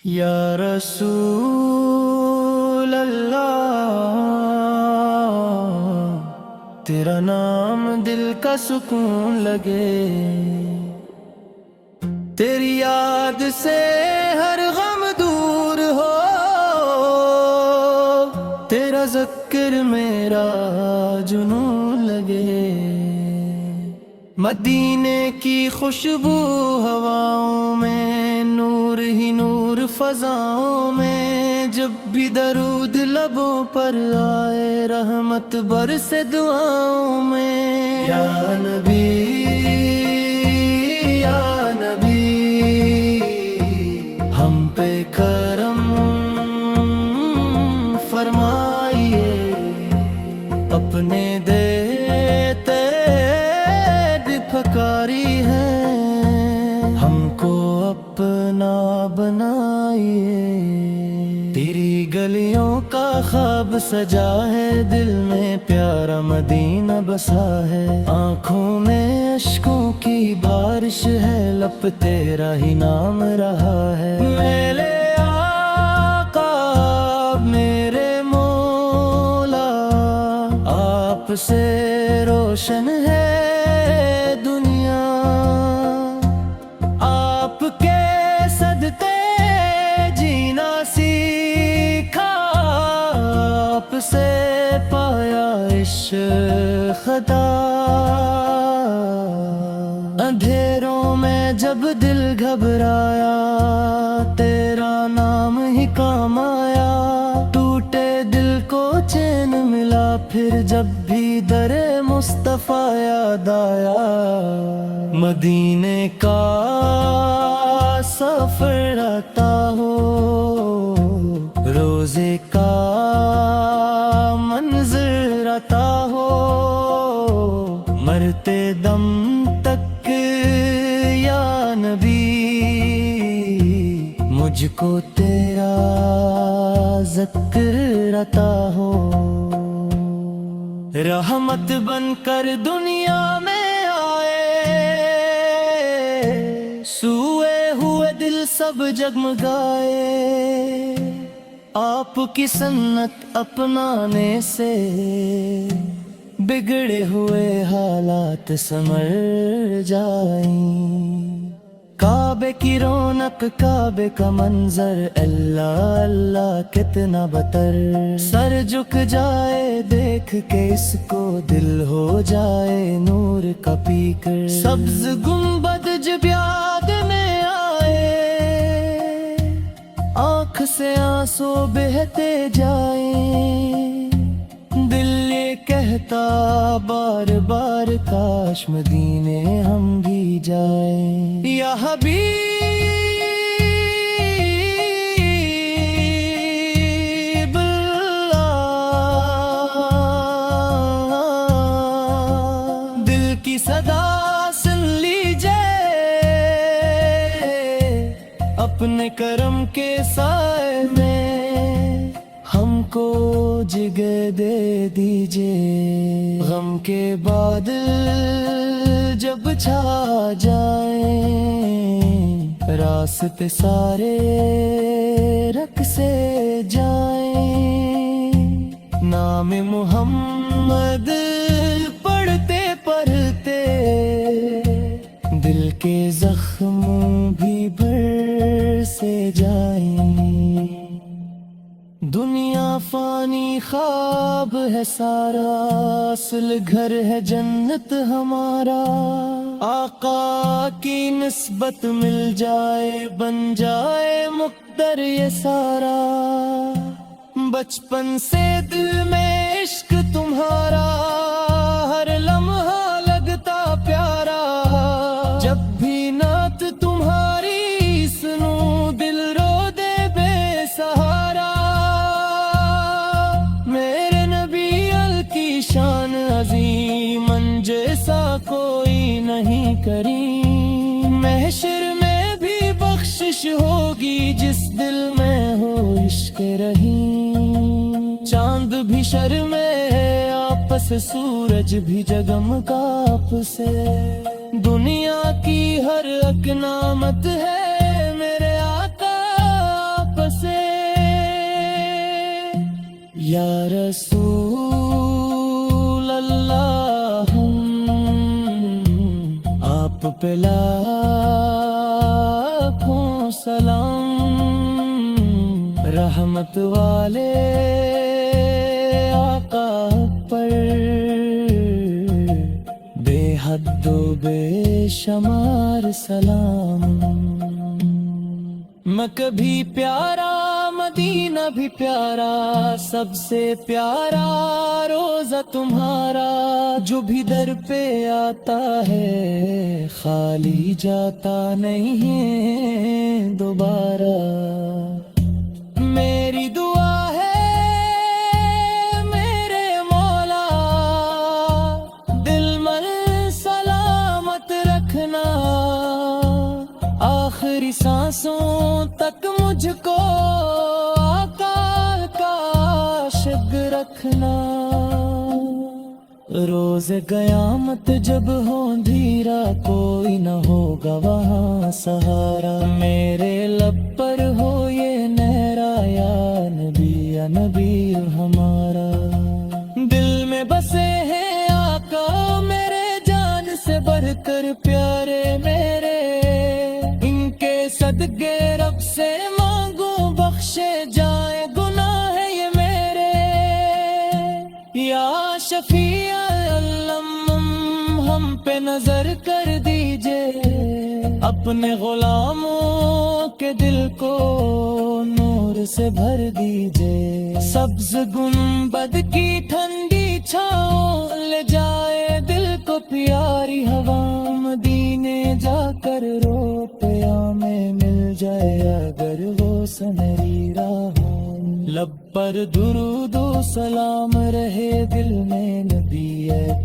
یا رسول اللہ، تیرا نام دل کا سکون لگے، تیری یاد سے ہر غم دور ہو، تیرا ذکر میرا جنون لگے، مدینے کی خوشبو ہواؤں میں، نور ہی نور فضاؤں میں، جب بھی درود لبوں پر آئے، رحمت برسے دعاؤں میں۔ یا نبی یا نبی، ہم پہ کرم فرمائیے، اپنے دیتے پھکاری ہے، ہم کو اپنا بنائیے، تیری گلیوں کا خواب سجا ہے، دل میں پیارا مدینہ بسا ہے، آنکھوں میں اشکوں کی بارش ہے، لب تیرا ہی نام رہا ہے، میرے آقا میرے مولا، آپ سے روشن ہے دنیا، آپ کے صدقے جینا سیکھا، آپ سے پایا عشق خدا، اندھیروں میں جب دل گھبرایا، تیرا نام ہی کام آیا، ٹوٹے دل کو چین ملا، پھر جب بھی در مصطفیٰ یاد آیا، مدینے کا سفر آتا ہو، روزے کا منظر آتا ہو، مرتے دم تک یا نبی، مجھ کو تیرا ذکر آتا ہو، رحمت بن کر دنیا میں آئے، سوئے ہوئے دل سب جگمگائے، آپ کی سنت اپنانے سے، بگڑے ہوئے حالات سنور جائیں، کعبے کی رونق کعبے کا منظر، اللہ اللہ کتنا بتر، سر جھک جائے دیکھ کے اس کو، دل ہو جائے نور کا پیکر، سبز گنبد جب یاد میں آئے، آنکھ سے آنسو بہتے جائیں، دل یہ کہتا بار بار، کاش مدینے ہم بھی جائیں، یا حبیب اللہ، دل کی صدا سن لیجئے، اپنے کرم کے سائے میں ہم کو جگہ دے دیجئے، غم کے بادل جب چھا جائیں، راستے سارے رک سے جائیں، نام محمد پڑھتے پڑھتے، دل کے زخم بھی بھر سے جائیں، دنیا فانی خواب ہے سارا، اصل گھر ہے جنت ہمارا، آقا کی نسبت مل جائے، بن جائے مقدر یہ سارا، بچپن سے دل میں عشق تمہارا، ہر لمحہ لگتا پیارا، جب بھی نعت تمہاری سنوں، دل رو دے بے سہارا، میرے نبی کی شان عظیم جیسا کوئی نہیں کریم، محشر میں بھی بخشش ہوگی جس دل میں ہو عشق رحیم، چاند بھی شرمے آپس، سورج بھی جگمگا آپ سے، دنیا کی ہر اک نعمت ہے میرے آقا رسول اللہ آپ پہ لاکھوں سلام، رحمت والے آقا پر بے حد و بے شمار سلام۔ مکہ بھی پیارا مدینہ بھی پیارا، سب سے پیارا روزہ تمہارا، جو بھی در پہ آتا ہے خالی جاتا نہیں ہے دوبارہ۔ میری دعا ہے میرے مولا، دل من سلامت رکھنا، آخری سانسوں تک مجھ کو آقا کا عاشق رکھنا۔ روز قیامت جب ہو اندھیرا، کوئی نہ ہوگا وہاں سہارا، میرے لب پر ہو یہ نعرہ یا نبی یا نبی ہمارا۔ دل میں بسے ہیں آقا میرے جان سے بڑھ کر پیارے میرے، صدقے رب سے مانگوں بخشے جائیں گناہ یہ میرے۔ یا شفیع علم ہم پہ نظر کر دیجئے، اپنے غلاموں کے دل کو نور سے بھر دیجئے۔ سبز گنبد کی ٹھنڈی چھاؤں لے جائے دل کو پیاری ہوا، مدینے جا کر روپیا میں مل جائے اگر وہ سنہری راہوں۔ لب پر درود و سلام رہے، دل میں نبی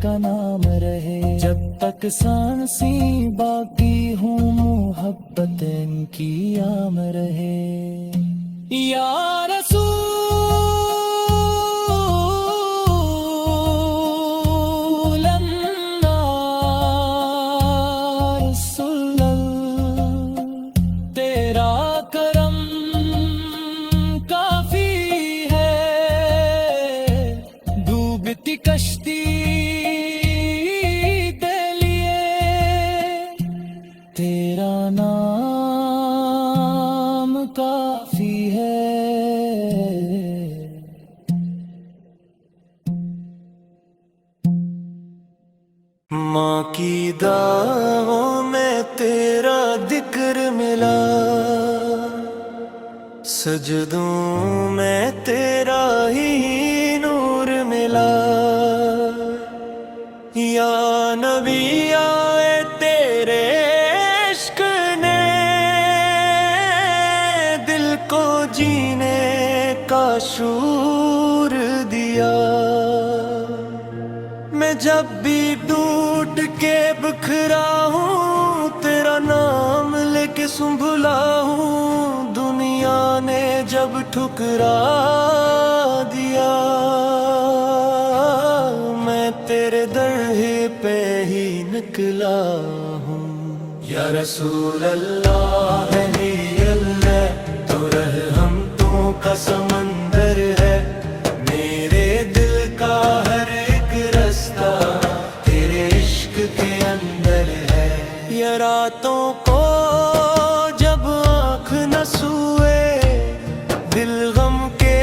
کا نام رہے، جب تک سانسیں باقی ہوں محبت ان کی عام رہے۔ یا رسول اللہ رسول اللہ، تیرا کرم کافی ہے، ڈوبتی کشتی کے لیے تیرا نام کافی ہے۔ ماں کی دعاؤں میں تیرا ذکر ملا، سجدوں میں تیرا ہی نور ملا۔ یا نبی آئے تیرے عشق نے دل کو جینے کا شعور دیا، میں جب بھی ٹوٹ کے بکھرا ہوں تیرا نام لے کے سنبھلا ہوں، دنیا نے جب ٹھکرا دیا میں تیرے در پہ ہی نکلا ہوں۔ یا رسول اللہ نبی اللہ، تو رحمتوں کا سمندر ہے، میرے دل کا ہر ایک رستہ تیرے عشق کے اندر ہے۔ یا راتوں کو جب آنکھ نہ سوئے، دل غم کے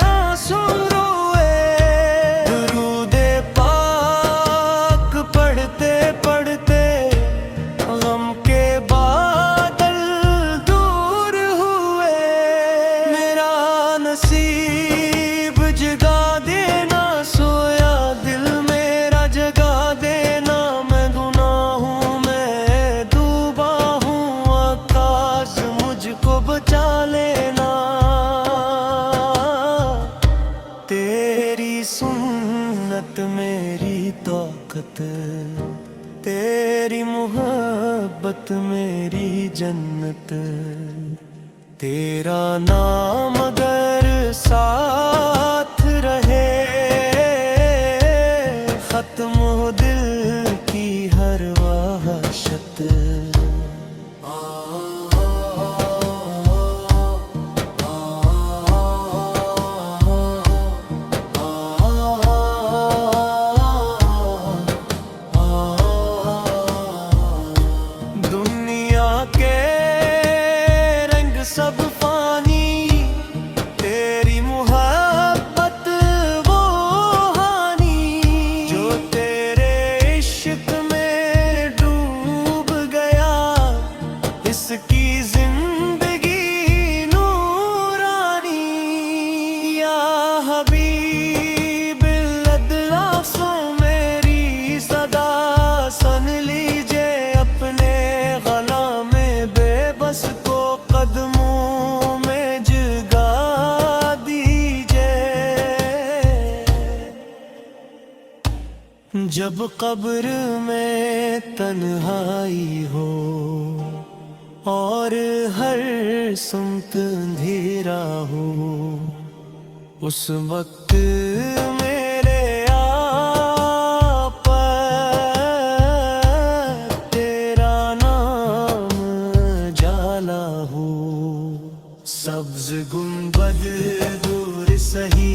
آنسو روئے، درود پاک پڑھتے پڑھتے غم کے بادل دور ہوئے۔ میرا نصیب جگا دینا، سویا دل میرا جگا دینا، میں گناہوں میں ڈوبا ہوں، آکاش مجھ کو بچا لینا۔ تیری سنت میری طاقت، تیری محبت میری جنت، تیرا نام اگر ساتھ رہے، ختم ہو دل کی ہر وحشت۔ جب قبر میں تنہائی ہو اور ہر سمت اندھیرا ہو، اس وقت میرے آپ تیرا نام جالا ہو۔ سبز گنبد دور سہی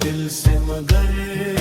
دل سے مگر